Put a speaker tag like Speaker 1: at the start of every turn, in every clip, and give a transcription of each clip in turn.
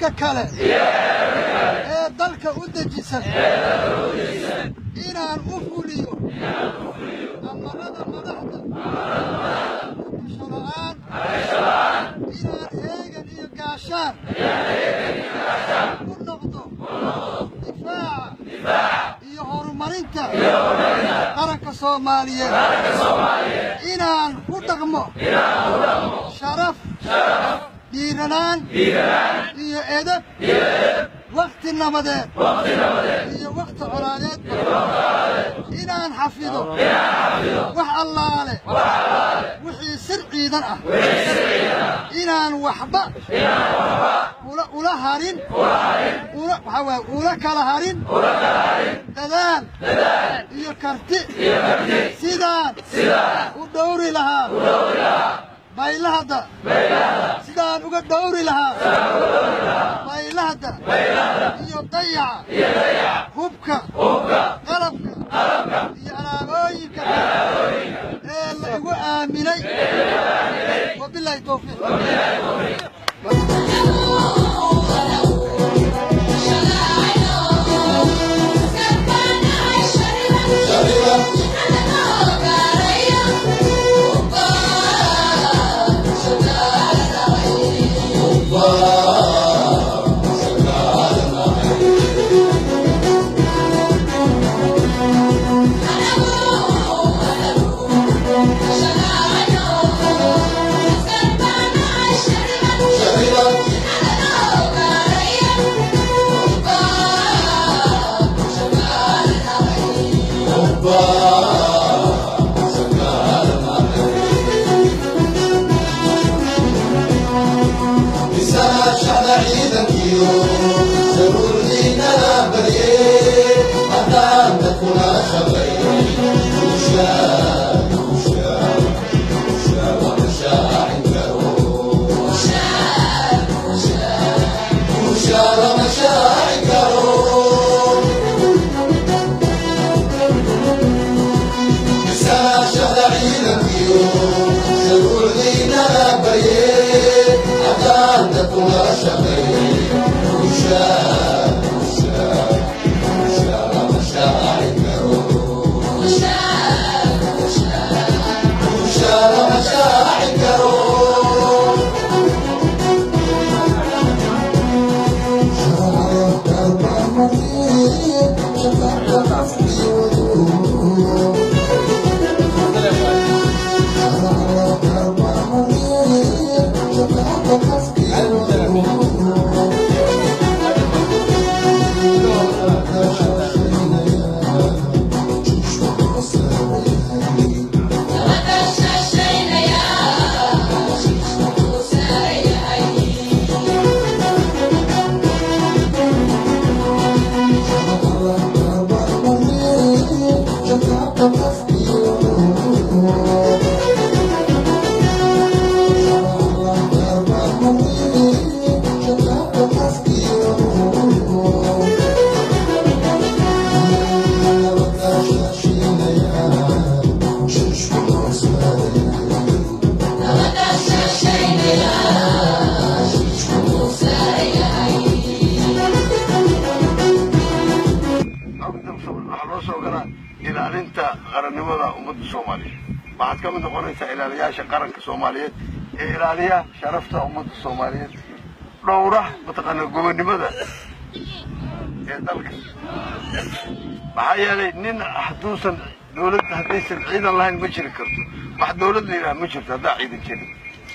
Speaker 1: xeerarka kale ee dalka u dejisan inaan u fuliyo amarada madaxda kashala'aan inaan heegan iyo gaashaan ku noqdo difaaca iyo horumarinta qaranka Soomaaliyeed inaan ku dhaqmo sharaf dhiiranaan iyo edeb waqti nabadeed iyo waqti colaadeed inaan xafido wax allaale wixii sir ciidan ah inaan waxba ula harin ula kala harin dadaal iyo karti sidaan u dhowri lahaa baylahada sidaan uga dhowri lahaa baylahada iyo dayaca hubka qalabka iyo alaabooyinka ee la igu aaminay wabillahi tawfiiq ilaalinta qarannimada ummadda Soomaaliyeed waxaad ka mid noqonaysaa ilaaliyaasha qaranka Soomaaliyeed ee ilaaliya sharafta ummadda Soomaaliyeed dhowra mataqaana gobonimada ee dalka maxaa yeelay nin hadduusan dawladda haddaysan ciidan lahayn ma jiri karto wax dawladda ilaa ma jirto haddaa ciidan jirin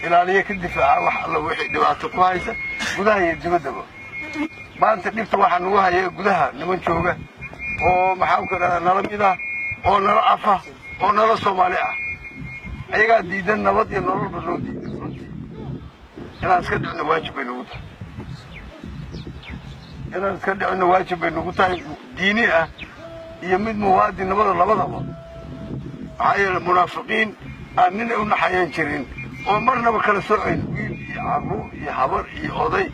Speaker 1: ilaaliya ka difaaca wax alla wixii dhibaato ku haysa gudaha iyo dibaddaba maanta dhibta waxaa nagu haya gudaha niman jooga oo maxaa ku dhadaa nala mid ah oo nala afa oo nala Soomaali ah ayagaa diidan nabad iyo nololba loo diidan runtii inaan iska dhicino waajib bay nagu tahay inaan iska dhicino waajib bay nagu tahay diini ah iyo mid muwaadin nabada labadaba maxaa yeelay munaafiqiin aan nin u naxayaan jirin oo marnaba kala socoyn wiil iyo carruur iyo habar iyo oday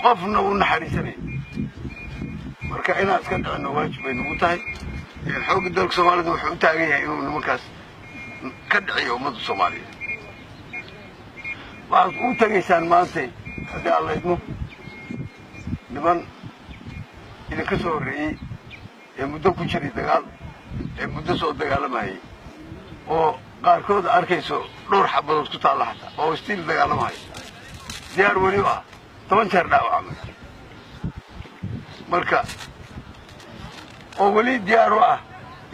Speaker 1: qofna u naxariisanay marka inaan iska dhicino waajib bay nagu tahay xoogga dalka Soomaaliyeed wuxuu u taagan yahay inuu nimankaas ka dhiciyo ummadda Soomaaliyeed waxaad u tagaysaan maanta haddii alla idmo niman idinka soo horreeyey ee muddo ku jiray dagaal ee muddo soo dagaalamayay oo qaarkood arkayso dhowr xabadood ku taalla xataa oo istiil dagaalamahay diyaar weli ah 10 jeer dhaawacmay marka oo weli diyaar u ah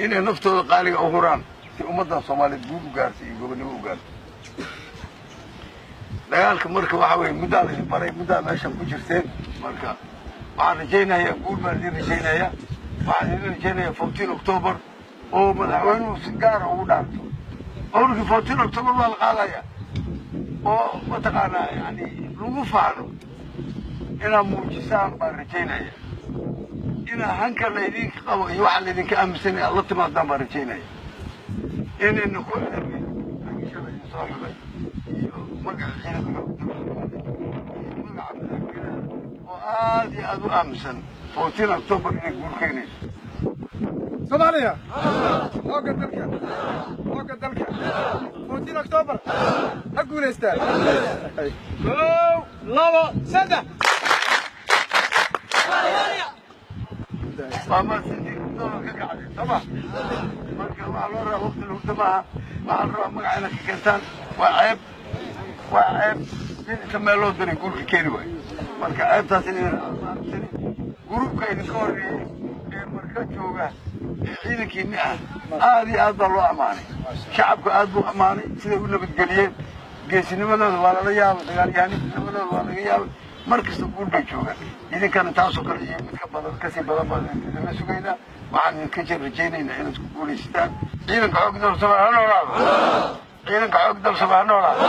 Speaker 1: inay naftooda qaaliga u huraan si ummadda Soomaaliyeed guud u gaarto iyo gobonimo u gaarto dagaalka marka waxa weeye muddo la baray muddo meesha ku jirteen marka waxaan rajaynayaa guul baan rajaynayaa waxaan rajaynayaa 14 October oo madaxweynuhu si gaar ah ugu dhaarto أولك 14 أكتوبر والقاضية أو متقانا يعني لو فعلوا إلى موجسان بارجينا إلى هنكر ليديك أو يوحل ليديك أمسني الله تمام بارجينا إن نقول وهذه أدو أمسن 14 أكتوبر يقول كيني
Speaker 2: صوماليا وقدرك 14 أكتوبر أقول استاذ لابا سنة
Speaker 1: ماما سيدي طبعا مع الورا وقت الهدماء مع الرا مقعنا كنتان وعيب كما لو دري يقول كيني واي marka aybtaas in gruubka idinka horeeyay ee marka jooga ciidankiina aad iyo aad loo amaanay shacabku aad buu amaanay sida uu nabadgeliyeen geesinimadooda waa la yaabay dagaalyahannimadooda waa laga yaabay markasta guul bay joogaan idinkana taasoo kale iyo mid ka badan kasii badan baan idinla sugaynaa waxaan idinka rajaynaynaa inaad ku guulaystaan ciidanka xoog dalka Soomaaliya ha noolaado ciidanka xoog dalka Soomaaliya ha noolaado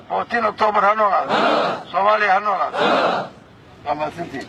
Speaker 1: 14 October ha noolaado Soomaaliya ha noolaado ama sintii